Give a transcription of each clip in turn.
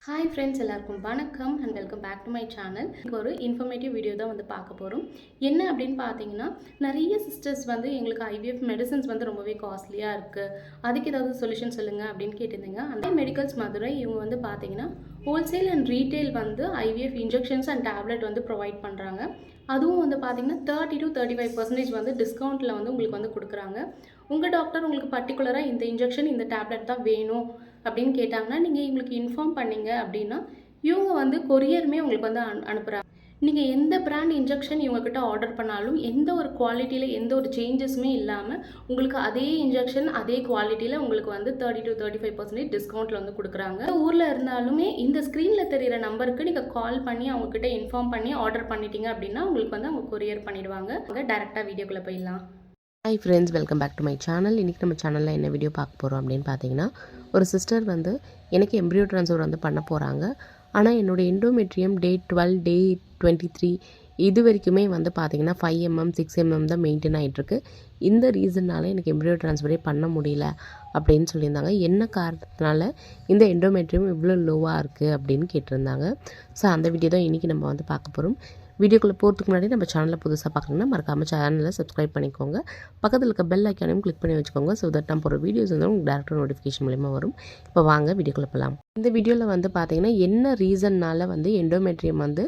Hi friends, எல்லாருக்கும் வணக்கம் and welcome back to my channel. இப்போ ஒரு இன்ஃபர்மேட்டிவ் வீடியோ தான் வந்து பார்க்க போகிறோம். என்ன அப்படின்னு பார்த்தீங்கன்னா, நிறைய சிஸ்டர்ஸ் வந்து எங்களுக்கு ஐவிஎஃப் மெடிசன்ஸ் வந்து ரொம்பவே காஸ்ட்லியாக இருக்குது, அதுக்கு ஏதாவது சொல்யூஷன் சொல்லுங்கள் அப்படின்னு கேட்டிருந்தீங்க. அந்த மெடிக்கல்ஸ் மதுரை இவங்க வந்து பார்த்தீங்கன்னா ஹோல்சேல் அண்ட் ரீட்டெயில் வந்து ஐவிஎஃப் இன்ஜெக்ஷன்ஸ் அண்ட் டேப்லெட் வந்து ப்ரொவைட் பண்ணுறாங்க. அதுவும் வந்து பார்த்தீங்கன்னா 30 to 35% வந்து டிஸ்கவுண்ட்டில் வந்து உங்களுக்கு வந்து கொடுக்குறாங்க. உங்கள் டாக்டர் உங்களுக்கு பர்டிகுலராக இந்த இன்ஜெக்ஷன் இந்த டேப்லெட் தான் வேணும் அப்படின்னு கேட்டாங்கன்னா, நீங்கள் இவங்களுக்கு இன்ஃபார்ம் பண்ணீங்க அப்படின்னா இவங்க வந்து கொரியருமே உங்களுக்கு வந்து அனுப்புகிறாங்க. நீங்கள் எந்த பிராண்ட் இன்ஜெக்ஷன் இவங்கக்கிட்ட ஆர்டர் பண்ணாலும் எந்த ஒரு குவாலிட்டியில் எந்த ஒரு சேஞ்சஸுமே இல்லாமல் உங்களுக்கு அதே இன்ஜெக்ஷன் அதே குவாலிட்டியில் உங்களுக்கு வந்து 30 to 35% டிஸ்கவுண்ட்டில் வந்து கொடுக்குறாங்க. ஊரில் இருந்தாலுமே இந்த ஸ்க்ரீனில் தெரிகிற நம்பருக்கு நீங்கள் கால் பண்ணி அவங்கக்கிட்ட இன்ஃபார்ம் பண்ணி ஆர்டர் பண்ணிட்டீங்க அப்படின்னா உங்களுக்கு வந்து அவங்க கொரியர் பண்ணிடுவாங்க. டேரெக்டாக வீடியோக்குள்ளே போயிடலாம். Hi friends, welcome back to my channel. இன்றைக்கி நம்ம சேனலில் என்ன வீடியோ பார்க்க போகிறோம் அப்படின்னு பார்த்தீங்கன்னா, ஒரு சிஸ்டர் வந்து எனக்கு எம்ப்ரியோ ட்ரான்ஸ்ஃபர் வந்து பண்ண போகிறாங்க. ஆனால் என்னோடய எண்டோமெட்ரியம் டே 12 டே 23 இது வரைக்குமே வந்து பார்த்திங்கன்னா 5mm 6mm தான் மெயின்டைன் ஆகிட்டுருக்கு. இந்த ரீசன்னால் எனக்கு எம்ப்ரியோ ட்ரான்ஸ்ஃபரே பண்ண முடியல அப்படின்னு சொல்லியிருந்தாங்க. என்ன காரணத்தினால இந்த எண்டோமெட்ரியம் இவ்வளோ லோவாக இருக்குது அப்படின்னு கேட்டிருந்தாங்க. ஸோ அந்த வீடியோ தான் இன்றைக்கி நம்ம வந்து பார்க்க போகிறோம். வீடியோக்குள்ளே போகிறதுக்கு முன்னாடி நம்ம சேனலில் புதுசாக பார்க்குறீங்கன்னா மறக்காமல் சேனலை சப்ஸ்கிரைப் பண்ணிக்கோங்க. பக்கத்தில் இருக்க பெல் ஐக்கானையும் கிளிக் பண்ணி வச்சுக்கோங்க. ஸோ தட் நம்ம போகிற வீடியோஸ் வந்து உங்களுக்கு டேரக்டாக நோட்டிஃபிகேஷன் மூலிமா வரும். இப்போ வாங்க வீடியோக்குள்ளே போகலாம். இந்த வீடியோவில் வந்து பார்த்தீங்கன்னா என்ன ரீசன்னால் வந்து எண்டோமெட்ரியம் வந்து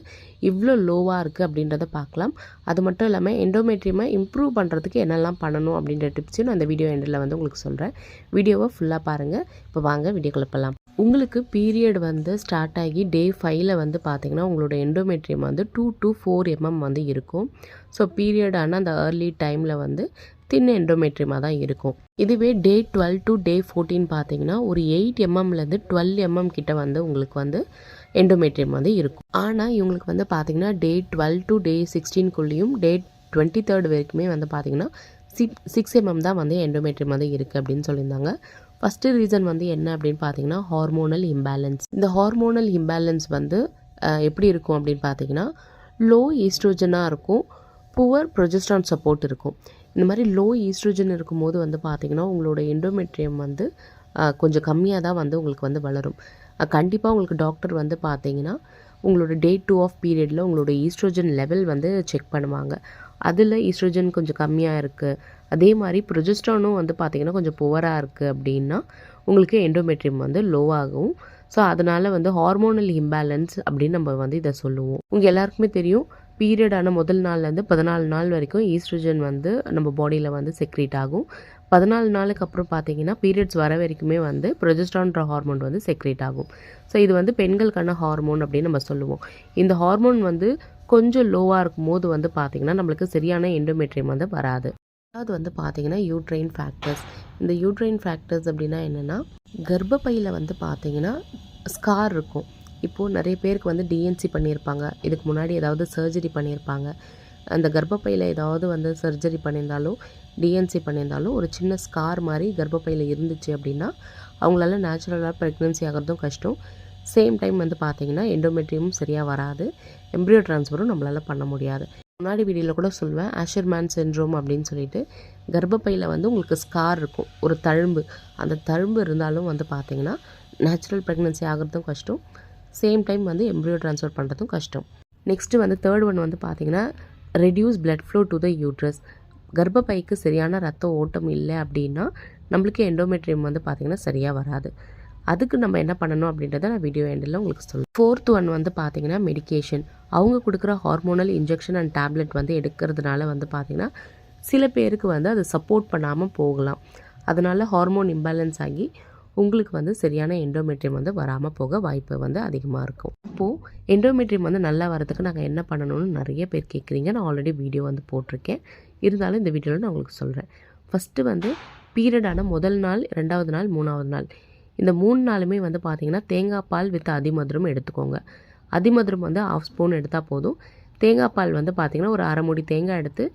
இவ்வளோ லோவாக இருக்குது அப்படின்றத பார்க்கலாம். அது மட்டும் இல்லாமல் எண்டோமெட்ரியமை இம்ப்ரூவ் பண்ணுறதுக்கு என்னெல்லாம் பண்ணணும் அப்படின்ற டிப்ஸையும் நான் இந்த வீடியோ எண்டில் வந்து உங்களுக்கு சொல்கிறேன். வீடியோவை ஃபுல்லாக பாருங்கள். இப்போ வாங்க வீடியோக்குள்ளே போகலாம். உங்களுக்கு பீரியட் வந்து ஸ்டார்ட் ஆகி டே 5ல் வந்து பார்த்திங்கன்னா உங்களோட எண்டோமெட்ரியம் வந்து 2 to 4mm வந்து இருக்கும். ஸோ பீரியடான அந்த ஏர்லி டைமில் வந்து தின் எண்டோமெட்ரியமாக தான் இருக்கும். இதுவே டே 12 to டே 14 பார்த்திங்கன்னா ஒரு 8mmலேருந்து 12mm கிட்ட வந்து உங்களுக்கு வந்து எண்டோமெட்ரியம் வந்து இருக்கும். ஆனால் இவங்களுக்கு வந்து பார்த்திங்கன்னா டே 12 to டே 16க்குள்ளேயும் டே 23 வரைக்குமே வந்து பார்த்திங்கன்னா 6mm தான் வந்து எண்டோமெட்ரியம் வந்து இருக்குது அப்படின்னு சொல்லியிருந்தாங்க. ஃபஸ்ட்டு ரீசன் வந்து என்ன அப்படின்னு பார்த்தீங்கன்னா ஹார்மோனல் இம்பேலன்ஸ். இந்த ஹார்மோனல் இம்பேலன்ஸ் வந்து எப்படி இருக்கும் அப்படின்னு பார்த்தீங்கன்னா லோ ஈஸ்ட்ரோஜனாக இருக்கும், புவர் ப்ரொஜெஸ்ட்ரான் சப்போர்ட் இருக்கும். இந்த மாதிரி லோ ஈஸ்ட்ரோஜன் இருக்கும்போது வந்து பார்த்திங்கன்னா உங்களோட எண்டோமெட்ரியம் வந்து கொஞ்சம் கம்மியாக தான் வந்து உங்களுக்கு வந்து வளரும். கண்டிப்பாக உங்களுக்கு டாக்டர் வந்து பார்த்தீங்கன்னா உங்களோட டே 2 ஆஃப் பீரியடில் உங்களோட ஈஸ்ட்ரோஜன் லெவல் வந்து செக் பண்ணுவாங்க. அதில் ஈஸ்ட்ரோஜன் கொஞ்சம் கம்மியாக இருக்குது, அதே மாதிரி ப்ரொஜெஸ்ட்ரானும் வந்து பார்த்திங்கன்னா கொஞ்சம் புவராக இருக்குது அப்படின்னா உங்களுக்கு எண்டோமெட்ரியம் வந்து லோவாகும். ஸோ அதனால் வந்து ஹார்மோனல் இம்பேலன்ஸ் அப்படின்னு நம்ம வந்து இதை சொல்லுவோம். உங்கள் எல்லாருக்குமே தெரியும், பீரியடான முதல் நாள்லேருந்து 14 நாள் வரைக்கும் ஈஸ்ட்ரோஜன் வந்து நம்ம பாடியில் வந்து செக்ரேட் ஆகும். 14 நாளுக்கு அப்புறம் பார்த்தீங்கன்னா பீரியட்ஸ் வர வரைக்குமே வந்து ப்ரொஜெஸ்ட்ரான்ற ஹார்மோன் வந்து செக்ரேட் ஆகும். ஸோ இது வந்து பெண்களுக்கான ஹார்மோன் அப்படின்னு நம்ம சொல்லுவோம். இந்த ஹார்மோன் வந்து கொஞ்சம் லோவாக இருக்கும் போது வந்து பார்த்திங்கன்னா நம்மளுக்கு சரியான எண்டோமெட்ரியம் வந்து வராது. அது வந்து பார்த்திங்கன்னா யூட்ரைன் ஃபேக்டர்ஸ். இந்த யூட்ரைன் ஃபேக்டர்ஸ் அப்படின்னா என்னென்னா, கர்ப்பப்பையில் வந்து பார்த்திங்கன்னா ஸ்கார் இருக்கும். இப்போது நிறைய பேருக்கு வந்து டிஎன்சி பண்ணியிருப்பாங்க, இதுக்கு முன்னாடி ஏதாவது சர்ஜரி பண்ணியிருப்பாங்க. அந்த கர்ப்பப்பையில் ஏதாவது வந்து சர்ஜரி பண்ணியிருந்தாலும் டிஎன்சி பண்ணியிருந்தாலும் ஒரு சின்ன ஸ்கார் மாதிரி கர்ப்பப்பையில் இருந்துச்சு அப்படின்னா அவங்களால நேச்சுரலாக ப்ரெக்னென்சி ஆகிறதும் கஷ்டம். சேம் டைம் வந்து பார்த்திங்கன்னா எண்டோமெட்ரியமும் சரியாக வராது, எம்ப்ரியோ ட்ரான்ஸ்ஃபரும் நம்மளால் பண்ண முடியாது. முன்னாடி வீடியோவில் கூட சொல்வேன், ஆஷர்மேன் சிண்ட்ரோம் அப்படின்னு சொல்லிட்டு கர்ப்பப்பையில் வந்து உங்களுக்கு ஸ்கார் இருக்கும், ஒரு தழும்பு. அந்த தழும்பு இருந்தாலும் வந்து பார்த்திங்கன்னா நேச்சுரல் ப்ரெக்னென்சி ஆகிறதும் கஷ்டம், சேம் டைம் வந்து எம்ப்ரியோ ட்ரான்ஸ்ஃபர் பண்ணுறதும் கஷ்டம். நெக்ஸ்ட்டு வந்து தேர்ட் ஒன் வந்து பார்த்திங்கன்னா reduce blood flow to the uterus. கர்ப்பப்பைக்கு சரியான ரத்த ஓட்டம் இல்லை அப்படின்னா நம்மளுக்கு எண்டோமெட்ரியம் வந்து பார்த்திங்கன்னா சரியாக வராது. அதுக்கு நம்ம என்ன பண்ணணும் அப்படின்றத நான் வீடியோ எண்டில் உங்களுக்கு சொல்லுவேன். 4th ஒன் வந்து பார்த்திங்கன்னா மெடிக்கேஷன். அவங்க கொடுக்குற ஹார்மோனல் இன்ஜெக்ஷன் அண்ட் டேப்லெட் வந்து எடுக்கிறதுனால வந்து பார்த்திங்கன்னா சில பேருக்கு வந்து அது சப்போர்ட் பண்ணாமல் போகலாம். அதனால் ஹார்மோன் இம்பேலன்ஸ் ஆகி உங்களுக்கு வந்து சரியான எண்டோமெட்ரியம் வந்து வராமல் போக வாய்ப்பு வந்து அதிகமாக இருக்கும். இப்போது எண்டோமெட்ரியம் வந்து நல்லா வரதுக்கு நாங்கள் என்ன பண்ணணும்னு நிறைய பேர் கேட்குறீங்க. நான் ஆல்ரெடி வீடியோ வந்து போட்டிருக்கேன், இருந்தாலும் இந்த வீடியோவில் நான் உங்களுக்கு சொல்கிறேன். ஃபஸ்ட்டு வந்து பீரியடான முதல் நாள், 2வது நாள், 3வது நாள், இந்த 3 நாளுமே வந்து பார்த்திங்கன்னா தேங்காய் பால் வித் அதிமதுரம் எடுத்துக்கோங்க. அதிமதுரம் வந்து 1/2 ஸ்பூன் எடுத்தால் போதும். தேங்காய் பால் வந்து பார்த்திங்கன்னா ஒரு 1/2 மூடி தேங்காய் எடுத்து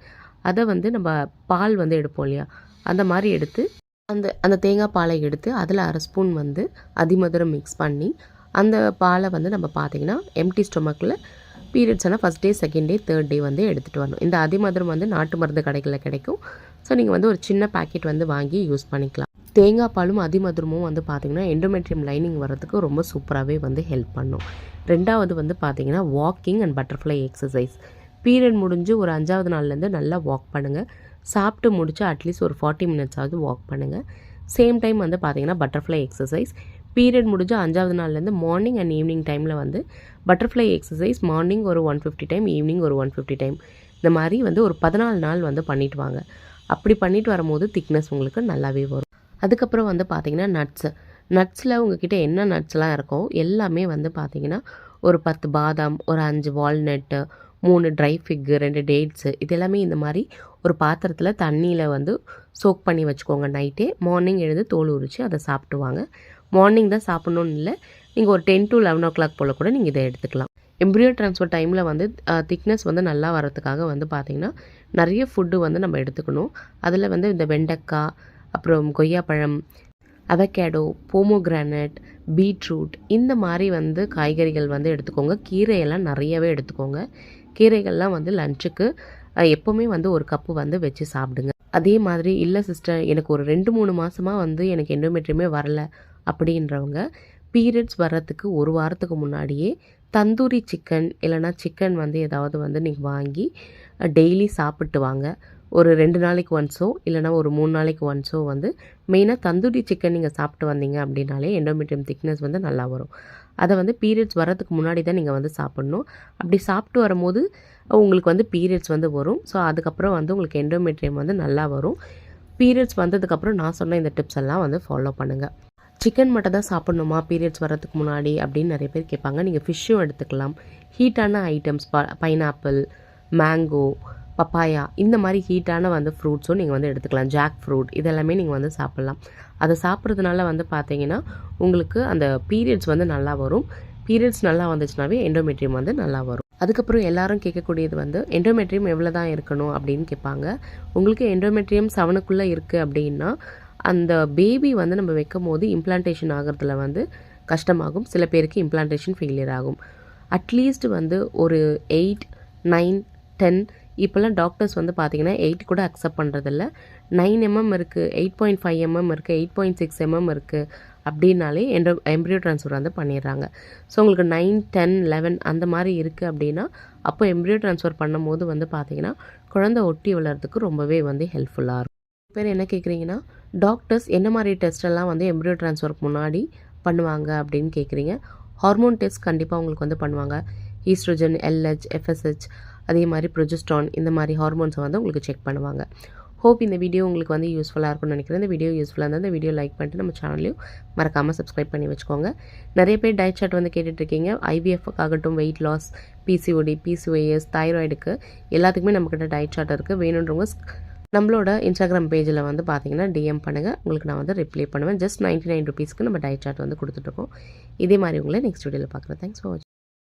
அதை வந்து நம்ம பால் வந்து எடுப்போம் இல்லையா, அந்த மாதிரி எடுத்து அந்த தேங்காய் பாலை எடுத்து அதில் 1/2 ஸ்பூன் வந்து அதிமதுரம் மிக்ஸ் பண்ணி அந்த பாலை வந்து நம்ம பார்த்திங்கன்னா எம்டி ஸ்டொமக்கில் பீரியட்ஸ் ஆனால் first day, second day, third day வந்து எடுத்துகிட்டு வரணும். இந்த அதிமதுரம் வந்து நாட்டு மருந்து கடைகளில் கிடைக்கும். ஸோ நீங்கள் வந்து ஒரு சின்ன பேக்கெட் வந்து வாங்கி யூஸ் பண்ணிக்கலாம். தேங்காய் பாலும் அதிமதுரமும் வந்து பார்த்திங்கன்னா எண்டோமெட்ரியம் லைனிங் வரதுக்கு ரொம்ப சூப்பராகவே வந்து ஹெல்ப் பண்ணும். 2வது வந்து பார்த்திங்கன்னா walking and butterfly exercise. Period முடிஞ்சு ஒரு 5வது நாள்லேருந்து நல்லா வாக் பண்ணுங்கள். சாப்பிட்டு முடிச்சு அட்லீஸ்ட் ஒரு 40 மினிட்ஸாவது வாக் பண்ணுங்கள். சேம் டைம் வந்து பார்த்திங்கன்னா பட்டர்ஃப்ளை எக்ஸசைஸ். பீரியட் முடிஞ்சு 5வது நாள்லேருந்து மார்னிங் அண்ட் ஈவினிங் டைமில் வந்து பட்டர்ஃப்ளை எக்ஸசைஸ் மார்னிங் ஒரு 150 டைம், ஈவினிங் ஒரு 150 டைம். இந்த மாதிரி வந்து ஒரு 14 நாள் வந்து பண்ணிட்டு வாங்க. அப்படி பண்ணிட்டு வரும்போது திக்னஸ் உங்களுக்கு நல்லாவே வரும். அதுக்கப்புறம் வந்து பார்த்திங்கன்னா நட்ஸில் உங்ககிட்ட என்ன நட்ஸ்லாம் இருக்கோ எல்லாமே வந்து பார்த்திங்கன்னா ஒரு 10 பாதாம், ஒரு 5 வால்நட்டு, 3 ட்ரை ஃபிக்கு, 2 டேட்ஸு, இது எல்லாமே இந்த மாதிரி ஒரு பாத்திரத்தில் தண்ணியில் வந்து சோக் பண்ணி வச்சுக்கோங்க நைட்டே. மார்னிங் எழுந்து தோல் உரித்து அதை சாப்பிட்டுவாங்க. மார்னிங் தான் சாப்பிட்ணுன்னு இல்லை, நீங்கள் ஒரு 10 to 11 o'clock போல் கூட நீங்கள் இதை எடுத்துக்கலாம். எம்ப்ரியோ ட்ரான்ஸ்ஃபர் டைமில் வந்து திக்னஸ் வந்து நல்லா வரதுக்காக வந்து பார்த்திங்கன்னா நிறைய ஃபுட்டு வந்து நம்ம எடுத்துக்கணும். அதில் வந்து இந்த வெண்டைக்காய், அப்புறம் கொய்யாப்பழம், அவகேடோ, போமோகிரானட், பீட்ரூட், இந்த மாதிரி வந்து காய்கறிகள் வந்து எடுத்துக்கோங்க. கீரையெல்லாம் நிறையவே எடுத்துக்கோங்க. கீரைகள்லாம் வந்து லஞ்சுக்கு எப்போவுமே வந்து ஒரு கப்பு வந்து வச்சு சாப்பிடுங்க. அதே மாதிரி இல்லை சிஸ்டர் எனக்கு ஒரு 2-3 மாதமாக வந்து எனக்கு எண்டோமெட்ரியமே வரல அப்படின்றவங்க பீரியட்ஸ் வர்றதுக்கு ஒரு வாரத்துக்கு முன்னாடியே தந்தூரி சிக்கன் இல்லைனா சிக்கன் வந்து ஏதாவது வந்து நீங்கள் வாங்கி டெய்லி சாப்பிட்டு வாங்க. ஒரு 2 நாளைக்கு ஒன்ஸோ இல்லைனா ஒரு 3 நாளைக்கு ஒன்ஸோ வந்து மெயினாக தந்தூரி சிக்கன் நீங்கள் சாப்பிட்டு வந்தீங்க அப்படின்னாலே எண்டோமெட்ரியம் திக்னஸ் வந்து நல்லா வரும். அதை வந்து பீரியட்ஸ் வரதுக்கு முன்னாடி தான் நீங்கள் வந்து சாப்பிட்ணும். அப்படி சாப்பிட்டு வரும்போது உங்களுக்கு வந்து பீரியட்ஸ் வந்து வரும். ஸோ அதுக்கப்புறம் வந்து உங்களுக்கு எண்டோமெட்ரியம் வந்து நல்லா வரும். பீரியட்ஸ் வந்ததுக்கப்புறம் நான் சொன்ன இந்த டிப்ஸ் எல்லாம் வந்து ஃபாலோ பண்ணுங்கள். சிக்கன் மட்டும் தான் சாப்பிட்ணுமா பீரியட்ஸ் வரதுக்கு முன்னாடி அப்படின்னு நிறைய பேர் கேட்பாங்க. நீங்கள் ஃபிஷ்ஷும் எடுத்துக்கலாம். ஹீட்டான ஐட்டம்ஸ் பைனாப்பிள், மேங்கோ, பப்பாயா, இந்த மாதிரி ஹீட்டான வந்து ஃப்ரூட்ஸும் நீங்கள் வந்து எடுத்துக்கலாம். ஜாக் ஃப்ரூட், இதெல்லாமே நீங்கள் வந்து சாப்பிட்லாம். அதை சாப்பிட்றதுனால வந்து பார்த்தீங்கன்னா உங்களுக்கு அந்த பீரியட்ஸ் வந்து நல்லா வரும். பீரியட்ஸ் நல்லா வந்துச்சுனாவே எண்டோமெட்ரியம் வந்து நல்லா வரும். அதுக்கப்புறம் எல்லாரும் கேட்கக்கூடியது வந்து எண்டோமெட்ரியம் எவ்வளோ தான் இருக்கணும் அப்படின்னு கேட்பாங்க. உங்களுக்கு எண்டோமெட்ரியம் 7க்குள்ளே இருக்குது அப்படின்னா அந்த பேபி வந்து நம்ம வைக்கும் போது இம்ப்ளான்டேஷன் ஆகிறதுல வந்து கஷ்டமாகும். சில பேருக்கு இம்ப்ளான்டேஷன் ஃபெயிலியர் ஆகும். அட்லீஸ்ட் வந்து ஒரு 8, 9, 10, இப்போல்லாம் டாக்டர்ஸ் வந்து பார்த்தீங்கன்னா 8 கூட அக்செப்ட் பண்ணுறதில்ல. 9 mm இருக்குது, 8.5 mm இருக்குது, 8.6 mm இருக்குது அப்படின்னாலே எம்ப்ரியோ ட்ரான்ஸ்ஃபர் வந்து பண்ணிடுறாங்க. ஸோ உங்களுக்கு 9, 10, 11 அந்த மாதிரி இருக்குது அப்படின்னா அப்போ எம்ப்ரியோ ட்ரான்ஸ்ஃபர் பண்ணும்போது வந்து பார்த்தீங்கன்னா குழந்தை ஒட்டி வளர்கிறதுக்கு ரொம்பவே வந்து ஹெல்ப்ஃபுல்லாக இருக்கும். பேர் என்ன கேட்குறீங்கன்னா டாக்டர்ஸ் என்ன மாதிரி டெஸ்ட் எல்லாம் வந்து எம்ப்ரியோ ட்ரான்ஸ்ஃபருக்கு முன்னாடி பண்ணுவாங்க அப்படின்னு கேட்குறீங்க. ஹார்மோன் டெஸ்ட் கண்டிப்பாக உங்களுக்கு வந்து பண்ணுவாங்க. ஈஸ்ட்ரோஜன், LH, FSH, அதே மாதிரி ப்ரொஜெஸ்ட்ரான், இந்த மாதிரி ஹார்மோன்ஸை வந்து உங்களுக்கு செக் பண்ணுவாங்க. ஹோப் இந்த வீடியோ உங்களுக்கு வந்து யூஸ்ஃபுல்லாக இருக்கும்னு நினைக்கிறேன். இந்த வீடியோ யூஸ்ஃபுல்லாக இருந்தால் இந்த வீடியோ லைக் பண்ணிட்டு நம்ம சேனலையும் மறக்காமல் சப்ஸ்கிரைப் பண்ணி வச்சுக்கோங்க. நிறைய பேர் டயட் சார்ட் வந்து கேட்டுட்ருக்கீங்க. IVF-க்காகட்டும், வெயிட் லாஸ், PCOD, PCOS, தைராய்டுக்கு எல்லாத்துக்குமே நம்மக்கிட்ட டயட் சார்ட் இருக்குது. வேணுன்றவங்க நம்மளோட இன்ஸ்டாகிராம் பேஜில் வந்து பார்த்தீங்கன்னா DM பண்ணுங்கள். உங்களுக்கு நான் வந்து ரிப்ளை பண்ணுவேன். ஜஸ்ட் 99 rupeesக்கு நம்ம டயட் சார்ட் வந்து கொடுத்துட்ருக்கோம். இதே மாதிரி உங்களை நெக்ஸ்ட் வீடியோவில் பார்க்குறேன். தேங்க்ஸ் ஃபார் வாட்சிங்.